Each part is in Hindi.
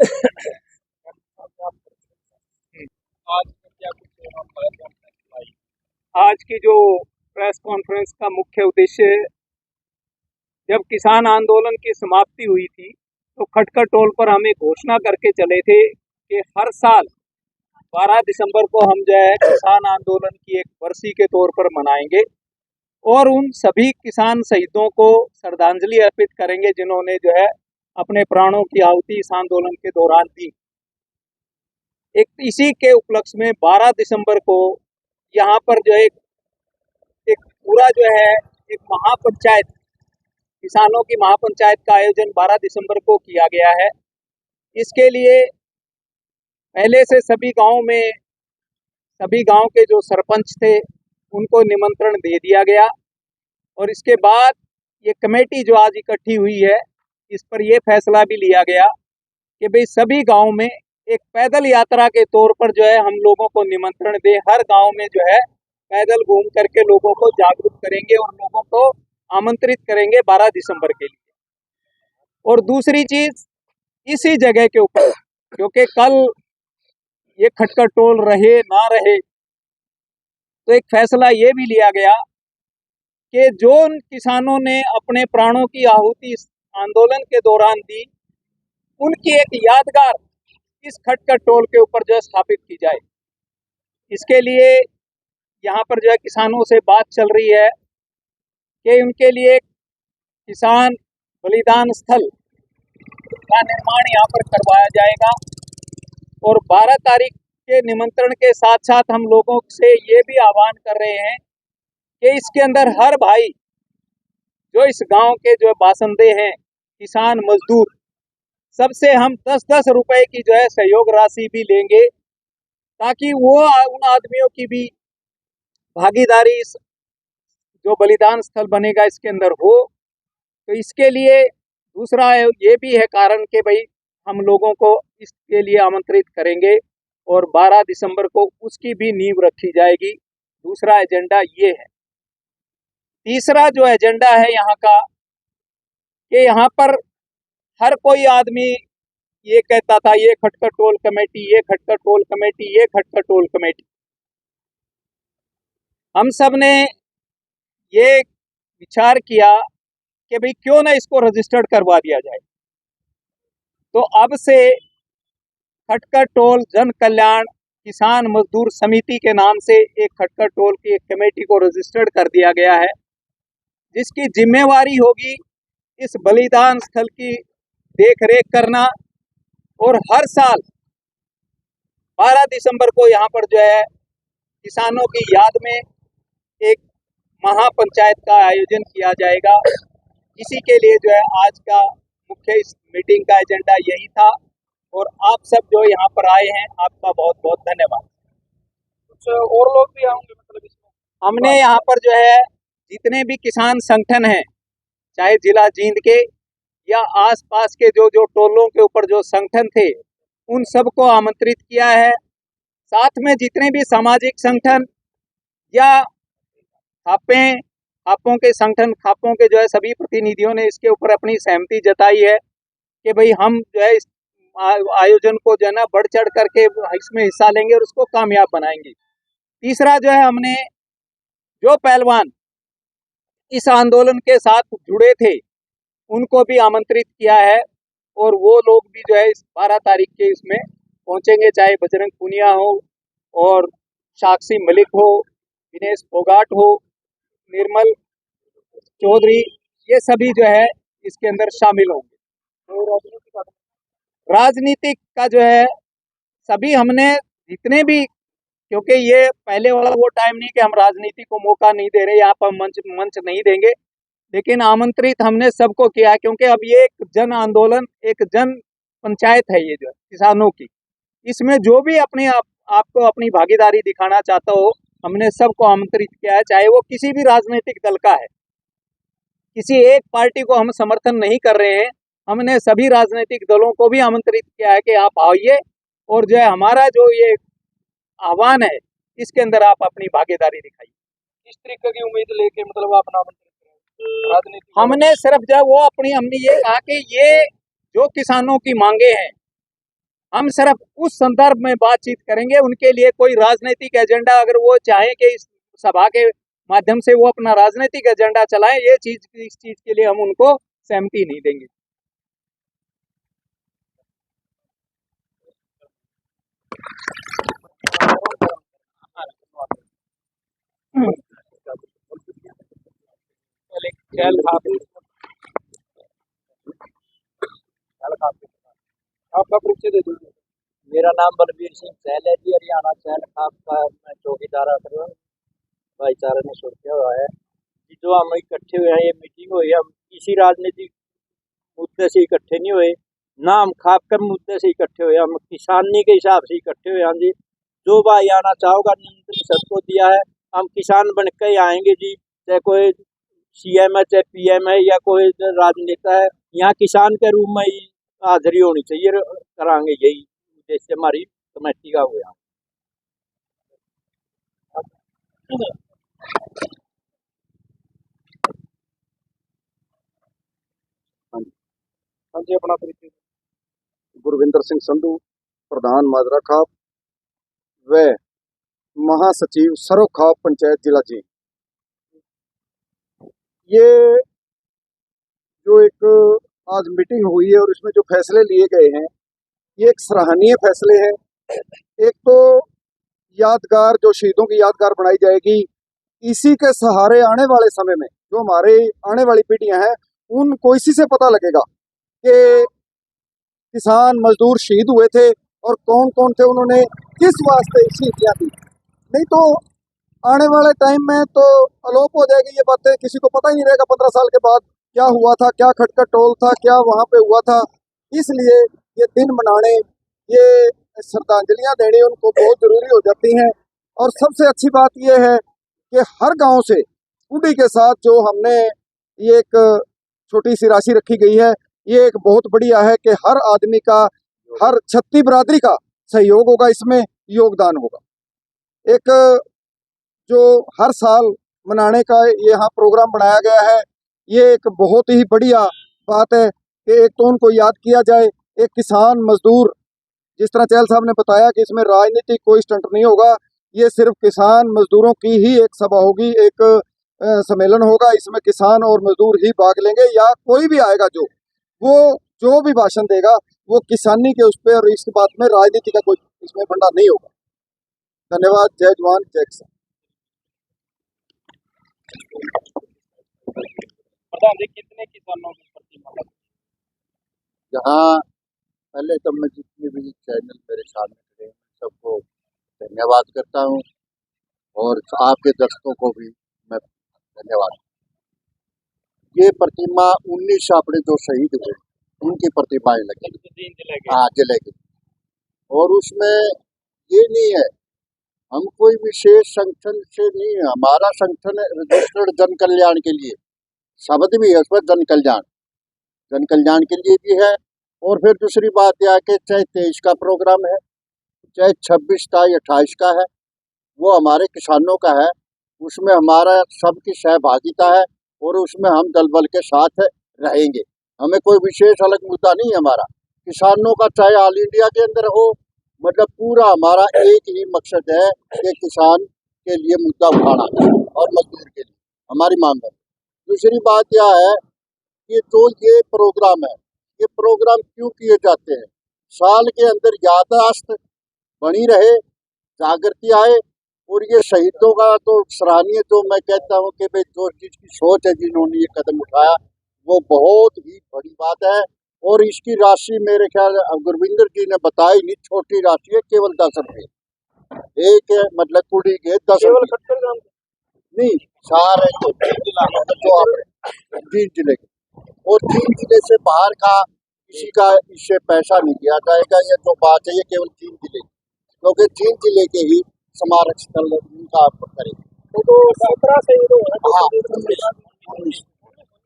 आज का क्या कुछ आप बताइए। आज की जो प्रेस कॉन्फ्रेंस का मुख्य उद्देश्य, जब किसान आंदोलन की समाप्ति हुई थी तो खटकर टोल पर हम एक घोषणा करके चले थे कि हर साल 12 दिसंबर को हम जो है किसान आंदोलन की एक बरसी के तौर पर मनाएंगे और उन सभी किसान शहीदों को श्रद्धांजलि अर्पित करेंगे जिन्होंने जो है अपने प्राणों की आहुति इस आंदोलन के दौरान दी। एक इसी के उपलक्ष्य में 12 दिसंबर को यहाँ पर जो एक पूरा जो है एक महापंचायत, किसानों की महापंचायत का आयोजन 12 दिसंबर को किया गया है। इसके लिए पहले से सभी गांव के जो सरपंच थे उनको निमंत्रण दे दिया गया और इसके बाद ये कमेटी जो आज इकट्ठी हुई है, इस पर यह फैसला भी लिया गया कि भाई सभी गांव में एक पैदल यात्रा के तौर पर जो है हम लोगों को निमंत्रण दे, हर गांव में जो है पैदल घूम करके लोगों को जागरूक करेंगे और लोगों को आमंत्रित करेंगे 12 दिसंबर के लिए। और दूसरी चीज, इसी जगह के ऊपर, क्योंकि कल ये खटकर टोल रहे ना रहे, तो एक फैसला ये भी लिया गया कि जो किसानों ने अपने प्राणों की आहुति इस आंदोलन के दौरान दी, उनकी एक यादगार इस खटकर टोल के ऊपर जो है स्थापित की जाए। इसके लिए यहाँ पर जो है किसानों से बात चल रही है कि उनके लिए किसान बलिदान स्थल का निर्माण यहाँ पर करवाया जाएगा। और 12 तारीख के निमंत्रण के साथ साथ हम लोगों से ये भी आह्वान कर रहे हैं कि इसके अंदर हर भाई जो इस गांव के जो बासिंदे हैं, किसान मजदूर, सबसे हम 10-10 रुपए की जो है सहयोग राशि भी लेंगे ताकि वो उन आदमियों की भी भागीदारी इस जो बलिदान स्थल बनेगा इसके अंदर हो। तो इसके लिए दूसरा ये भी है कारण कि भाई हम लोगों को इसके लिए आमंत्रित करेंगे और 12 दिसंबर को उसकी भी नींव रखी जाएगी। दूसरा एजेंडा ये है। तीसरा जो एजेंडा है यहाँ का, कि यहाँ पर हर कोई आदमी ये कहता था ये खटकर टोल कमेटी, ये खटकर टोल कमेटी, ये खटकर टोल कमेटी। हम सब ने ये विचार किया कि भाई क्यों ना इसको रजिस्टर्ड करवा दिया जाए। तो अब से खटकर टोल जन कल्याण किसान मजदूर समिति के नाम से एक खटकर टोल की एक कमेटी को रजिस्टर्ड कर दिया गया है, जिसकी जिम्मेवारी होगी इस बलिदान स्थल की देखरेख करना और हर साल 12 दिसंबर को यहाँ पर जो है किसानों की याद में एक महापंचायत का आयोजन किया जाएगा। इसी के लिए जो है आज का मुख्य इस मीटिंग का एजेंडा यही था और आप सब जो यहाँ पर आए हैं आपका बहुत बहुत धन्यवाद। कुछ और लोग भी आएंगे मतलब इसमें? हमने यहाँ पर जो है जितने भी किसान संगठन हैं, चाहे जिला जींद के या आसपास के जो जो टोलों के ऊपर जो संगठन थे, उन सबको आमंत्रित किया है। साथ में जितने भी सामाजिक संगठन या खापों के संगठन, खापों के जो है सभी प्रतिनिधियों ने इसके ऊपर अपनी सहमति जताई है कि भाई हम जो है इस आयोजन को जो है ना बढ़ चढ़ करके इसमें हिस्सा लेंगे और उसको कामयाब बनाएंगे। तीसरा जो है, हमने जो पहलवान इस आंदोलन के साथ जुड़े थे उनको भी आमंत्रित किया है और वो लोग भी जो है इस 12 तारीख के इसमें पहुंचेंगे, चाहे बजरंग पुनिया हो और साक्षी मलिक हो, दिनेश फोगाट हो, निर्मल चौधरी, ये सभी जो है इसके अंदर शामिल होंगे। तो राजनीतिक का जो है सभी हमने जितने भी, क्योंकि ये पहले वाला वो टाइम नहीं कि हम राजनीति को मौका नहीं दे रहे, यहाँ पर मंच नहीं देंगे, लेकिन आमंत्रित हमने सबको किया क्योंकि अब ये एक जन आंदोलन, एक जन पंचायत है ये जो किसानों की। इसमें जो भी अपने आपको अपनी भागीदारी दिखाना चाहता हो, हमने सबको आमंत्रित किया है, चाहे वो किसी भी राजनीतिक दल का है। किसी एक पार्टी को हम समर्थन नहीं कर रहे हैं, हमने सभी राजनीतिक दलों को भी आमंत्रित किया है कि आप आइए और जो है हमारा जो ये आह्वान है इसके अंदर आप अपनी भागीदारी दिखाइए। किस तरीके की उम्मीद लेके मतलब आप आमंत्रित करें राजनीति? हमने सिर्फ जो वो हमने ये कहा कि ये जो किसानों की मांगे हैं हम सिर्फ उस संदर्भ में बातचीत करेंगे। उनके लिए कोई राजनीतिक एजेंडा, अगर वो चाहें कि इस सभा के माध्यम से वो अपना राजनीतिक एजेंडा चलाएं, इस चीज के लिए हम उनको सहमति नहीं देंगे। आपका परिचय दे दीजिए। मेरा नाम बलबीर सिंह सहल है जी, हरियाणा सहल आपका मैं चौकीदार भाईचारा ने शुरू किया हुआ है कि जो हम इकट्ठे हुए हैं, ये मीटिंग हुई है, हम किसी राजनीतिक मुद्दे से इकट्ठे नहीं हुए, ना हम खाकर मुद्दे से इकट्ठे हुए, हम किसानी के हिसाब से इकट्ठे हुए हैं जी। जो भाई आना चाहोगा निमंत्रण सबको दिया है, हम किसान बन के ही आएंगे जी। चाहे कोई सीएम है, चाहे पीएम है, या कोई राजनेता है, यहाँ किसान के रूप में ही हाजिरी होनी चाहिए, करांगे, यही उद्देश्य हमारी कमेटी का हुआ। हाँ जी, अपना परिचय। गुरविंदर सिंह संधू, प्रधान माजरा खाप व महासचिव सरो खाप पंचायत जिला जी। ये जो एक आज मीटिंग हुई है और इसमें जो फैसले लिए गए हैं, ये एक सराहनीय फैसले हैं। एक तो यादगार, जो शहीदों की यादगार बनाई जाएगी, इसी के सहारे आने वाले समय में जो हमारे आने वाली पीढ़ियां हैं, उनको इसी से पता लगेगा कि किसान मजदूर शहीद हुए थे और कौन कौन थे, उन्होंने किस वास्ते शहीदियां दी। नहीं तो आने वाले टाइम में तो अलोप हो जाएगी ये बातें, किसी को पता ही नहीं रहेगा 15 साल के बाद क्या हुआ था, क्या खटका टोल था, क्या वहाँ पे हुआ था। इसलिए ये दिन मनाने, ये श्रद्धांजलियां देनी उनको बहुत जरूरी हो जाती हैं। और सबसे अच्छी बात यह है कि हर गांव से कुंडी के साथ जो हमने ये एक छोटी सी राशि रखी गई है, ये एक बहुत बढ़िया है कि हर आदमी का, हर छत्ती बरादरी का सहयोग होगा, इसमें योगदान होगा। एक जो हर साल मनाने का यहाँ प्रोग्राम बनाया गया है, ये एक बहुत ही बढ़िया बात है कि एक तो उनको याद किया जाए। एक किसान मजदूर, जिस तरह चहल साहब ने बताया कि इसमें राजनीतिक कोई स्टंट नहीं होगा, ये सिर्फ किसान मजदूरों की ही एक सभा होगी, एक सम्मेलन होगा। इसमें किसान और मजदूर ही भाग लेंगे, या कोई भी आएगा वो जो भी भाषण देगा वो किसानी के उस पर, और इस बात में राजनीति का कोई इसमें फंडा नहीं होगा। धन्यवाद। जय जवान जय किसान। प्रधान जी, कितने किसानों की प्रतिमा? यहाँ पहले तो मैं जितने भी चैनल मेरे सामने खड़े हैं सबको धन्यवाद करता हूँ, और आपके दर्शकों को भी मैं धन्यवाद। ये प्रतिमा 19 अपने जो शहीद हुए उनकी प्रतिमाएं लगी, हाँ जलेगी। और उसमें ये नहीं है, हम कोई विशेष संगठन से नहीं है, हमारा संगठन रजिस्टर्ड जन कल्याण के लिए, शब्द भी है उसमें जन कल्याण के लिए भी है। और फिर दूसरी बात यह है कि चाहे 23 का प्रोग्राम है, चाहे 26 का या 28 का है, वो हमारे किसानों का है, उसमें हमारा सबकी सहभागिता है, और उसमें हम दल बल के साथ रहेंगे। हमें कोई विशेष अलग मुद्दा नहीं है हमारा किसानों का, चाहे ऑल इंडिया के अंदर हो, मतलब पूरा हमारा एक ही मकसद है कि किसान के लिए मुद्दा उठाना और मजदूर के लिए हमारी मांग है। दूसरी बात यह है कि जो ये प्रोग्राम है, ये प्रोग्राम क्यों किए जाते हैं, साल के अंदर याददाश्त बनी रहे, जागृति आए, और ये शहीदों का तो सराहनीय, जो मैं कहता हूँ कि भाई जो चीज़ की सोच है जिन्होंने ये कदम उठाया, वो बहुत ही बड़ी बात है। और इसकी राशि मेरे ख्याल गुरविंदर जी ने बताई, नहीं छोटी राशि है, केवल 10 रुपये एक, मतलब कुड़ी के 10 रुपये नहीं, सारे जींद जिले के, और जींद जिले से बाहर का किसी का इससे पैसा नहीं दिया जाएगा। ये जो बात है ये केवल जींद जिले की, क्योंकि जींद जिले के ही स्मारक स्थल उनका आप करेंगे। तो 17 से हाँ 19।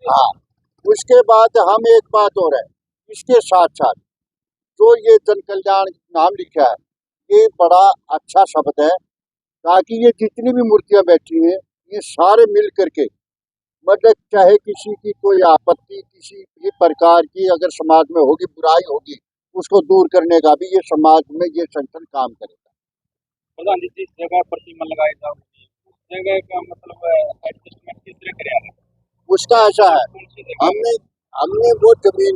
हाँ, उसके बाद हम एक बात और है, इसके साथ साथ जो ये जन कल्याण नाम लिखा है, ये बड़ा अच्छा शब्द है, ताकि ये जितनी भी मूर्तियां बैठी हैं, ये सारे मिल करके, मतलब चाहे किसी की कोई आपत्ति, किसी भी प्रकार की अगर समाज में होगी, बुराई होगी, उसको दूर करने का भी ये समाज में ये संगठन काम करेगा। प्रधान जी जिस जगह प्रतिमा लगाई जाओगी उस जगह का मतलब एडजस्टमेंट किस तरह करेंगे? उसका ऐसा है, कौन सी जगह? हमने हमने वो जमीन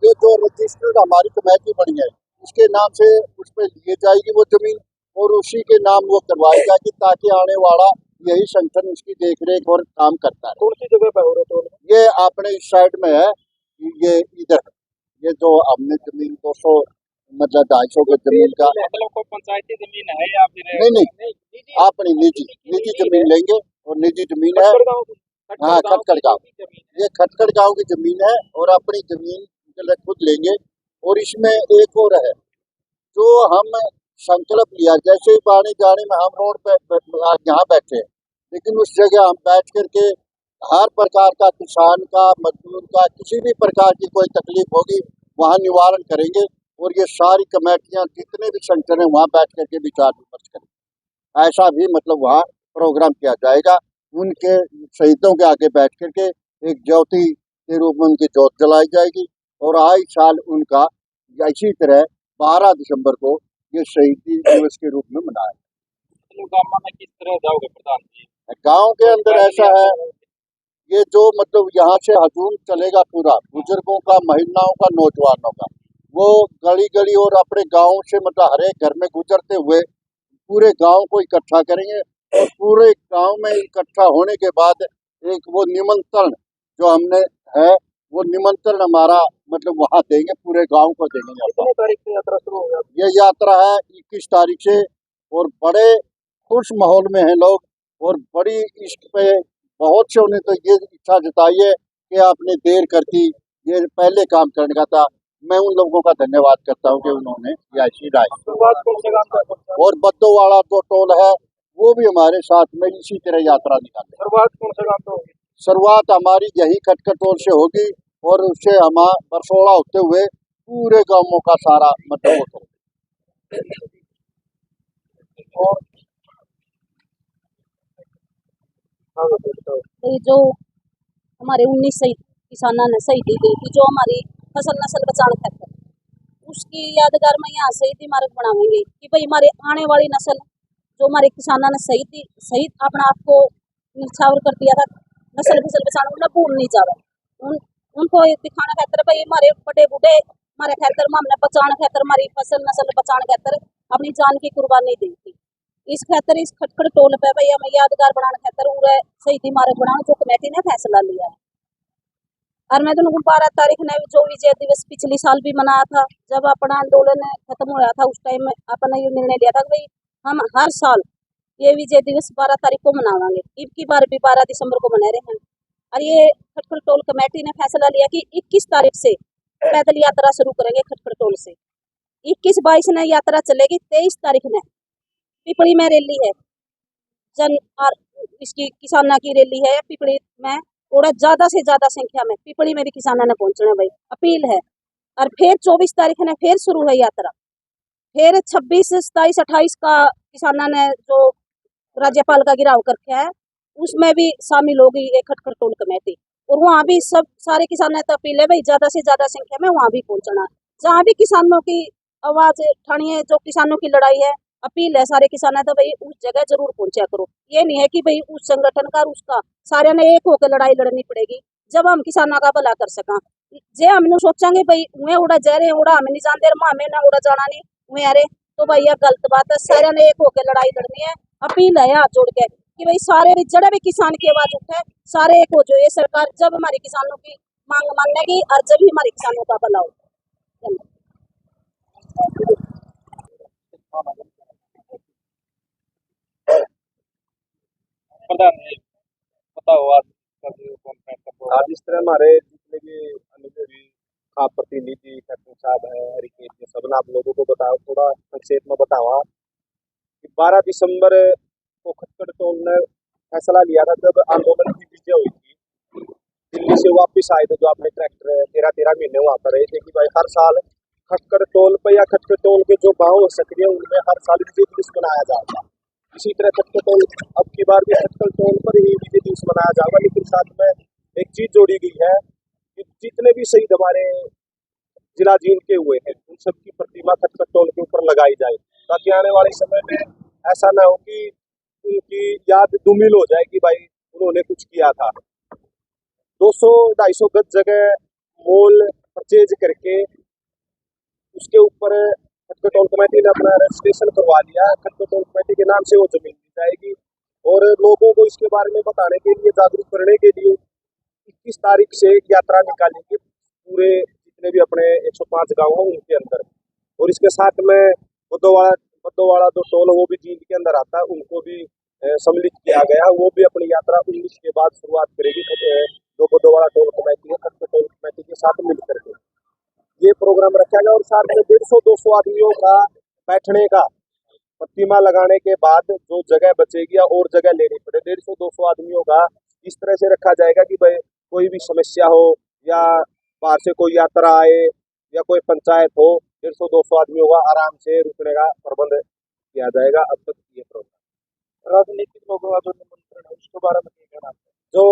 ये जो रजिस्टर्ड हमारी कमेटी बनी है उसके नाम से उस पर लिए जाएगी वो जमीन और उसी के नाम वो करवाई जाएगी ताकि आने वाला यही संगठन उसकी देखरेख और काम करता है। कौन सी जगह पे हो रहा तो? ये अपने इस साइड में है, ये इधर ये जो हमने जमीन 200 मतलब 250 गज जमीन का मतलब कोई पंचायती जमीन है या फिर नहीं अपनी निजी जमीन लेंगे और निजी जमीन है। हाँ खटकड़ गाँव, ये खटकड़ गाँव की जमीन है और अपनी जमीन खुद लेंगे। और इसमें एक और है जो हम संकल्प लिया, जैसे ही पानी जाने में हम रोड पे यहाँ बैठे हैं लेकिन उस जगह हम बैठ करके हर प्रकार का किसान का मजदूर का किसी भी प्रकार की कोई तकलीफ होगी वहाँ निवारण करेंगे और ये सारी कमेटियाँ जितने भी संगठन है वहाँ बैठ करके विचार विमर्श करेंगे। ऐसा भी मतलब वहाँ प्रोग्राम किया जाएगा। उनके शहीदों के आगे बैठ करके एक ज्योति के रूप में उनकी ज्योत जलाई जाएगी और आए साल उनका इसी तरह 12 दिसंबर को ये शहीदी दिवस के रूप में मनाया। गाँव में किस तरह जाओगे प्रधान जी? गांव के अंदर ऐसा है, ये जो मतलब यहाँ से हजूम चलेगा पूरा बुजुर्गों का, महिलाओं का, नौजवानों का, वो गली गली और अपने गाँव से मतलब हर एक घर में गुजरते हुए पूरे गांव को इकट्ठा करेंगे और पूरे गांव में इकट्ठा होने के बाद एक वो निमंत्रण जो हमने है वो निमंत्रण हमारा मतलब वहाँ देंगे, पूरे गांव को देंगे। कितने तारीख से यात्रा शुरू होगा? ये यात्रा है 21 तारीख से और बड़े खुश माहौल में हैं लोग और बड़ी इस पे बहुत से उन्हें तो ये इच्छा जताई है कि आपने देर कर दी, ये पहले काम करने का था। मैं उन लोगों का धन्यवाद करता हूँ कि उन्होंने ये ऐसी राय। शुरुआत कौन से गाँव से? और बद्दोवाड़ा जो टोल है वो भी हमारे साथ में इसी तरह यात्रा निकाले। शुरुआत कौन से गाँव से होगी? शुरुआत हमारी यही खटकड़ टोल से होगी और उससे हम बरसोड़ा होते हुए पूरे गांवों का सारा मतलब होता तो जो हमारे 19 शहीद किसानों ने शहीदी दी थी, जो हमारी फसल नस्ल बचाने खातिर, उसकी यादगार में यहाँ शहीदी मार्ग बनाएंगे कि भाई हमारे आने वाली नस्ल जो हमारे किसानों ने शहीद अपना आप को निछावर कर दिया था नस्ल फसल बचाने, उन्हें भूल नहीं जावे। उनको दिखाने खातिर भाई हमारे बड़े बूढ़े हमारे खातिर हमने बचाने खातिर हमारी फसल नस्ल बचाने खातिर अपनी जान की कुर्बानी दी थी। इस खातिर इस खटखड़ टोल पे भाई हमें यादगार बनाने खातिर पूरा शहीदी मार्ग बनाने जो कमेटी ने फैसला लिया है। और मैं तो 12 तारीख ने जो विजय दिवस पिछले साल भी मनाया था, जब अपना आंदोलन खत्म हुआ था उस टाइम अपने ये निर्णय लिया था कि भाई हम हर साल ये विजय दिवस 12 तारीख को मनावांगे। अब की बार भी 12 दिसंबर को मना रहे हैं और ये खटखड़ टोल कमेटी ने फैसला लिया कि 21 तारीख से पैदल यात्रा शुरू करेंगे। खटखड़ टोल से 21-22 ने यात्रा चलेगी, 23 तारीख ने पिपली में रैली है, जन और इसकी किसाना की रैली है पिपली में। थोड़ा ज्यादा से ज्यादा संख्या में पिपली में भी किसानों ने पहुंचना भाई अपील है। और फिर 24 तारीख ने फिर शुरू है यात्रा, फिर 26, 27, 28 का किसानों ने जो राज्यपाल का गिराव करके है उसमें भी शामिल होगी ये खटखड़ टोल कमेटी। और वहाँ भी सब सारे किसानों ने अपील है भाई ज्यादा से ज्यादा संख्या में वहाँ भी पहुंचना, जहाँ भी किसानों की आवाज उठानी है, जो किसानों की लड़ाई है, अपील है सारे किसानों तो भाई उस जगह जरूर पहुंचा करो। ये नहीं है कि भाई उस संगठन का उसका सारे ने एक होकर लड़ाई लड़नी पड़ेगी जब हम किसानों का भला कर सका। जे हमने सोचांगे भाई उन्हें उड़ा जा रहे उड़ा हमें नहीं जानते हमें ना उड़ा जाना नहीं उन्हें अरे तो भाई यह गलत बात है। सारे ने एक होकर लड़ाई लड़नी है। अपील है हाथ जोड़ के कि भाई सारे भी जड़े भी किसान की आवाज उठे, सारे एक हो जो ये सरकार जब हमारी किसानों की मांग मानेगी और जब ही हमारे किसानों का भला हो। प्रधान जी बताओ आज का जो कॉन्फ्रेंस आज इस तरह हमारे जितने भी अनुभवी खाप प्रतिनिधि कैप्टन साहब है हरिकेश जी सब आप लोगों को बताओ, थोड़ा संक्षेप में बताओ कि 12 दिसंबर को खटखड़ टोल ने फैसला लिया था जब आंदोलन की विजय हुई थी। दिल्ली से वापस आए थे जो अपने ट्रैक्टर 13 महीने वहाँ पर रहे थे कि भाई हर साल खटखड़ टोल पर या खटखड़ टोल के जो गाँव सक्रिय उनमें हर साल विजय दिवस मनाया जाएगा। इसी तरह खटखड़ टोल अब की बार भी खटखड़ टोल पर ही विजय दिवस मनाया जाएगा। लेकिन साथ में एक चीज जोड़ी गई है कि जितने भी शहीद हमारे जिला जींद के हुए हैं उन सबकी प्रतिमा खटखट टोल के ऊपर लगाई जाए, ताकि आने वाले समय में ऐसा ना हो कि उनकी याद धूमिल हो जाए कि भाई उन्होंने कुछ किया था। 200-250 गज जगह मॉल परचेज करके उसके ऊपर खटखट टोल कमेटी ने अपना रजिस्ट्रेशन करवा लिया। खटखट टोल कमेटी के नाम से वो जमीन दी जाएगी और लोगों को इसके बारे में बताने के लिए, जागरूक करने के लिए 21 तारीख से यात्रा निकालेंगे पूरे जितने भी अपने 105 गाँव हैं उनके अंदर। और इसके साथ में बद्दोवाड़ा जो टोल वो भी जींद के अंदर आता है, उनको भी सम्मिलित किया गया। वो भी अपनी यात्रा 19 के बाद शुरुआत करेगी, जो बद्दोवाड़ा टोल कमेटी है खटखट टोल कमेटी के साथ मिलकर के ये प्रोग्राम रखा गया। और साथ में 150-200 आदमियों का बैठने का, प्रतिमा लगाने के बाद जो जगह बचेगी या और जगह लेनी पड़े, 150-200 आदमियों का इस तरह से रखा जाएगा कि भाई कोई भी समस्या हो या बाहर से कोई यात्रा आए या कोई पंचायत हो, 150-200 आदमियों का आराम से रुकने का प्रबंध किया जाएगा। अब तक ये प्रोग्राम राजनीतिक लोगों का जो निमंत्रण है उसके बारे में क्या कहना है? जो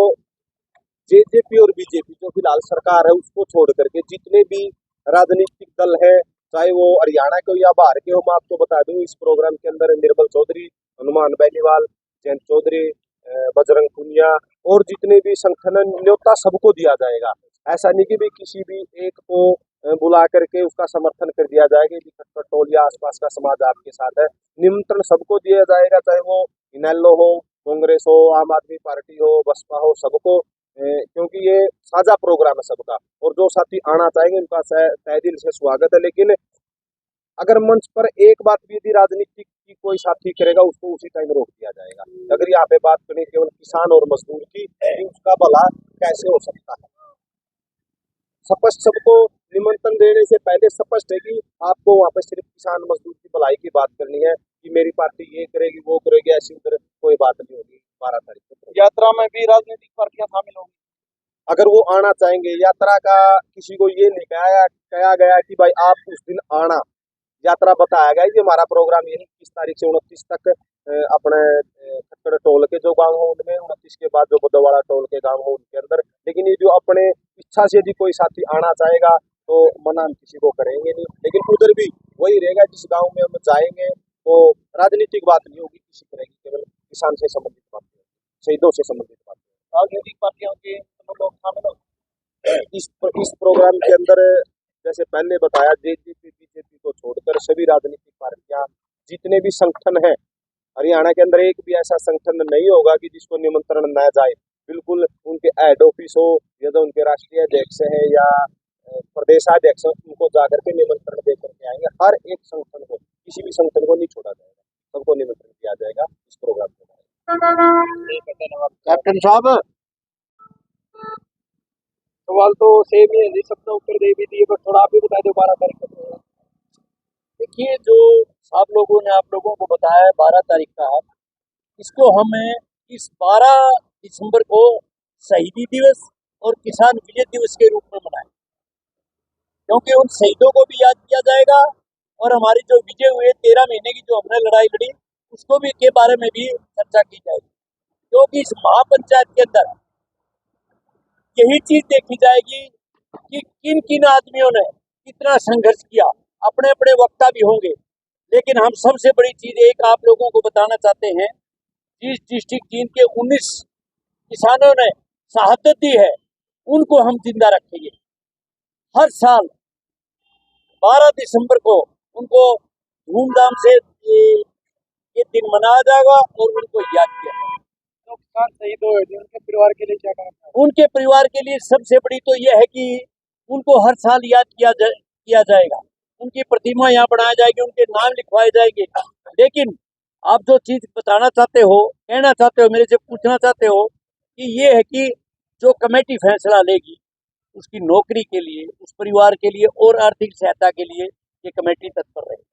जेजेपी और बीजेपी जो फिलहाल सरकार है उसको छोड़ करके जितने भी राजनीतिक दल है, चाहे वो हरियाणा के हो या बाहर के हो, मैं आपको बता दूं इस प्रोग्राम के अंदर निर्मल चौधरी, हनुमान बेनीवाल, जयंत चौधरी, बजरंग पुनिया और जितने भी संगठन न्योता सबको दिया जाएगा। ऐसा नहीं कि भाई किसी भी एक को बुला करके उसका समर्थन कर दिया जाएगा कि खटखट टोल या आसपास का समाज आपके साथ है। निमंत्रण सबको दिया जाएगा, चाहे वो इनेलो हो, कांग्रेस हो, आम आदमी पार्टी हो, बसपा हो, सबको, क्योंकि ये साझा प्रोग्राम है सबका। और जो साथी आना चाहेंगे उनका तहे दिल से स्वागत है। लेकिन अगर मंच पर एक बात भी यदि राजनीति की कोई साथी करेगा उसको उसी टाइम रोक दिया जाएगा। अगर यहाँ पे बात करें केवल किसान और मजदूर की, उसका भला कैसे हो सकता है? स्पष्ट सबको निमंत्रण देने से पहले स्पष्ट है कि आपको वहाँ पे सिर्फ किसान मजदूर की भलाई की बात करनी है कि मेरी पार्टी ये करेगी वो करेगी, ऐसी उधर कोई बात नहीं होगी। 12 तारीख को यात्रा में भी राजनीतिक पार्टियां शामिल होंगी। अगर वो आना चाहेंगे, यात्रा का किसी को ये नहीं कहा गया कि भाई आप उस दिन आना, यात्रा बताया गया कि हमारा प्रोग्राम यही 21 तारीख से 29 तक अपने खटखट टोल के जो गांव हो उनमें, 29 के बाद जो बद्दोवाड़ा टोल के गांव हो उनके अंदर। लेकिन ये जो अपने इच्छा से यदि कोई साथी आना चाहेगा तो मना हम किसी को करेंगे नहीं। लेकिन उधर भी वही रहेगा, जिस गाँव में हम जाएंगे तो राजनीतिक बात नहीं होगी किसी तरह की, केवल किसान से संबंधित बात होगी, शहीदों से संबंधित बात होगी। राजनीतिक पार्टियों के लोग शामिल होंगे इस प्रोग्राम के अंदर जैसे पहले बताया, जेजेपी बीजेपी को छोड़कर सभी राजनीतिक पार्टियां, जितने भी संगठन हैं हरियाणा के अंदर, एक भी ऐसा संगठन नहीं होगा कि जिसको निमंत्रण न जाए। बिल्कुल उनके हेड ऑफिस हो या तो उनके राष्ट्रीय अध्यक्ष हैं या प्रदेशाध्यक्ष, उनको जाकर के निमंत्रण दे करके आएंगे। हर एक संगठन को, किसी भी संगठन को नहीं छोड़ा जाएगा, सबको निमंत्रण दिया जाएगा इस प्रोग्राम के बारे में। कैप्टन साहब, सवाल तो सेम ही है जी, सबने उत्तर दे भी दिए, पर थोड़ा आप भी बता दो 12 तारीख का प्रोग्राम। देखिए जो आप लोगों ने आप लोगों को बताया 12 तारीख का, इसको हमें इस 12 दिसंबर को शहीदी दिवस और किसान विजय दिवस के रूप में मनाएं, क्योंकि उन शहीदों को भी याद किया जाएगा और हमारी जो विजय हुए 13 महीने की जो हमने लड़ाई लड़ी उसको भी के बारे में भी चर्चा की जाएगी। क्योंकि इस महापंचायत के अंदर यही चीज देखी जाएगी कि किन किन आदमियों ने कितना संघर्ष किया। अपने अपने वक्ता भी होंगे, लेकिन हम सबसे बड़ी चीज एक आप लोगों को बताना चाहते हैं, जिस डिस्ट्रिक्ट जींद के 19 किसानों ने शहादत दी है उनको हम जिंदा रखेंगे। हर साल 12 दिसंबर को उनको धूमधाम से ये दिन मनाया जाएगा और उनको याद किया जाएगा। जो किसान शहीद हुए थे उनके परिवार के लिए क्या कहना चाहेंगे? उनके परिवार के लिए सबसे बड़ी तो यह है कि उनको हर साल याद किया जाएगा, उनकी प्रतिमा यहाँ बनाई जाएगी, उनके नाम लिखवाए जाएंगे। लेकिन आप जो चीज बताना चाहते हो, कहना चाहते हो, मेरे से पूछना चाहते हो कि ये है कि जो कमेटी फैसला लेगी उसकी नौकरी के लिए, उस परिवार के लिए और आर्थिक सहायता के लिए ये कमेटी तत्पर रहेगी।